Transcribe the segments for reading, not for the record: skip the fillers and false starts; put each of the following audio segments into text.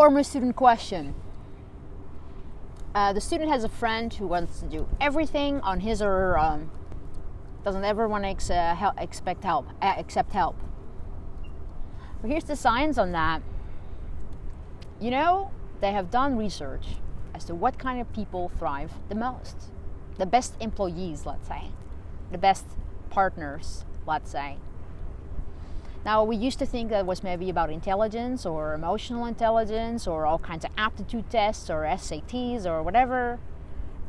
Former student question. The student has a friend who wants to do everything on his or her own. Doesn't ever want to accept help. But here's the science on that. You know, they have done research as to what kind of people thrive the most. The best employees, let's say. The best partners, let's say. Now, we used to think that was maybe about intelligence or emotional intelligence or all kinds of aptitude tests or SATs or whatever.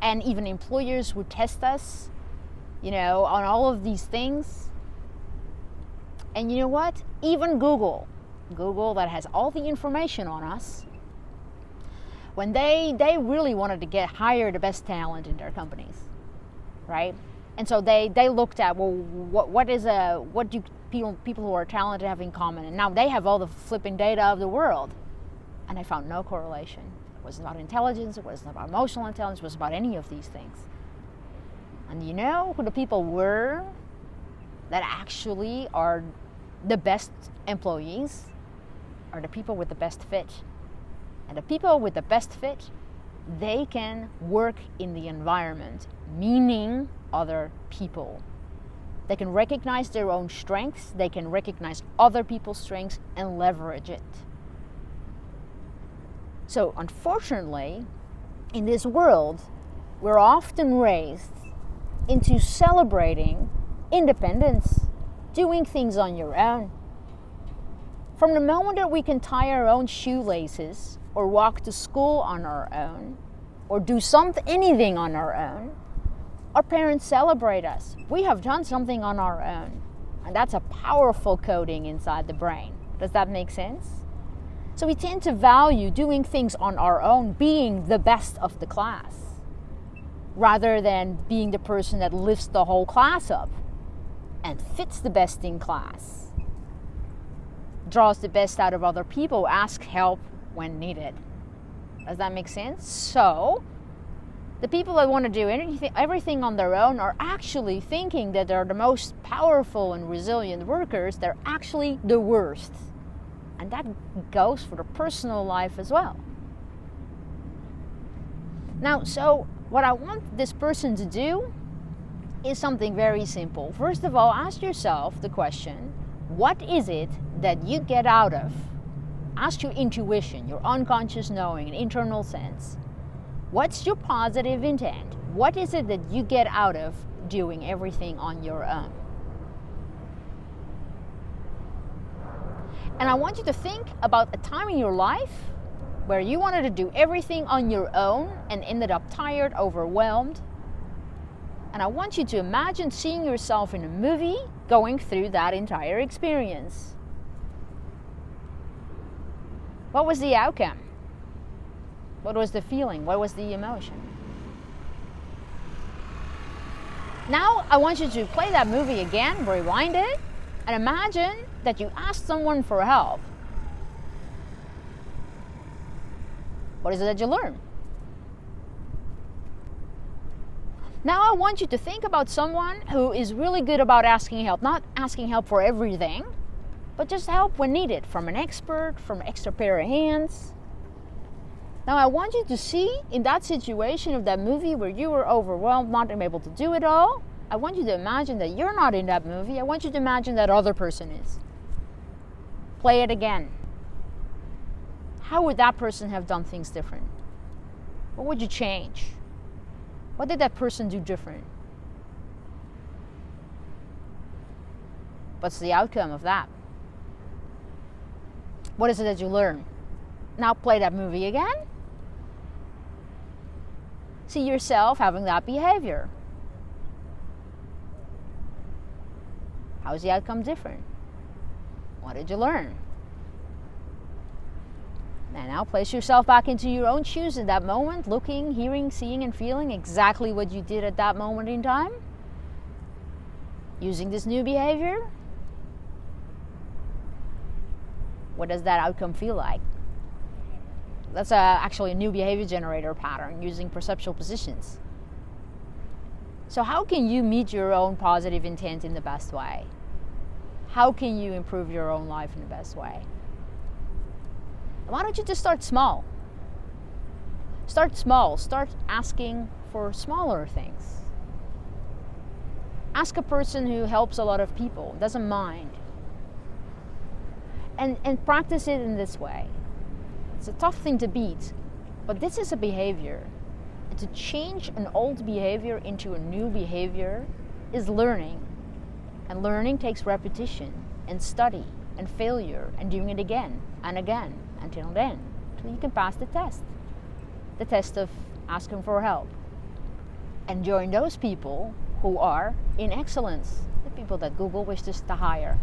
And even employers would test us, on all of these things. And you know what? Even Google that has all the information on us, when they really wanted to hire the best talent in their companies, right? And so they looked at, well, what do people who are talented have in common? And now they have all the flipping data of the world. And they found no correlation. It wasn't about intelligence, it wasn't about emotional intelligence, it was about any of these things. And you know who the people were that actually are the best employees? Are the people with the best fit. And the people with the best fit, they can work in the environment, meaning other people. They can recognize their own strengths, they can recognize other people's strengths and leverage it. So unfortunately, in this world, we're often raised into celebrating independence, doing things on your own. From the moment that we can tie our own shoelaces or walk to school on our own or do anything on our own, our parents celebrate us. We have done something on our own. And that's a powerful coding inside the brain. Does that make sense? So we tend to value doing things on our own, being the best of the class, rather than being the person that lifts the whole class up and fits the best in class, draws the best out of other people, asks help when needed. Does that make sense? So the people that want to do everything on their own are actually thinking that they're the most powerful and resilient workers. They're actually the worst. And that goes for the personal life as well. Now, so what I want this person to do is something very simple. First of all, ask yourself the question, what is it that you get out of? Ask your intuition, your unconscious knowing, an internal sense. What's your positive intent? What is it that you get out of doing everything on your own? And I want you to think about a time in your life where you wanted to do everything on your own and ended up tired, overwhelmed. And I want you to imagine seeing yourself in a movie going through that entire experience. What was the outcome? What was the feeling? What was the emotion? Now I want you to play that movie again, rewind it, and imagine that you asked someone for help. What is it that you learn? Now I want you to think about someone who is really good about asking help, not asking help for everything, but just help when needed, from an expert, from an extra pair of hands. Now I want you to see in that situation of that movie where you were overwhelmed, not able to do it all, I want you to imagine that you're not in that movie. I want you to imagine that other person is. Play it again. How would that person have done things different? What would you change? What did that person do different? What's the outcome of that? What is it that you learn? Now play that movie again. See yourself having that behavior. How is the outcome different? What did you learn? And now place yourself back into your own shoes in that moment, looking, hearing, seeing, and feeling exactly what you did at that moment in time. Using this new behavior. What does that outcome feel like? That's actually a new behavior generator pattern using perceptual positions. So how can you meet your own positive intent in the best way? How can you improve your own life in the best way? Why don't you just start small? Start small. Start asking for smaller things. Ask a person who helps a lot of people, doesn't mind. And practice it in this way. It's a tough thing to beat, but this is a behavior. And to change an old behavior into a new behavior is learning. And learning takes repetition and study and failure and doing it again and again until then. Until you can pass the test. The test of asking for help. And join those people who are in excellence. The people that Google wishes to hire.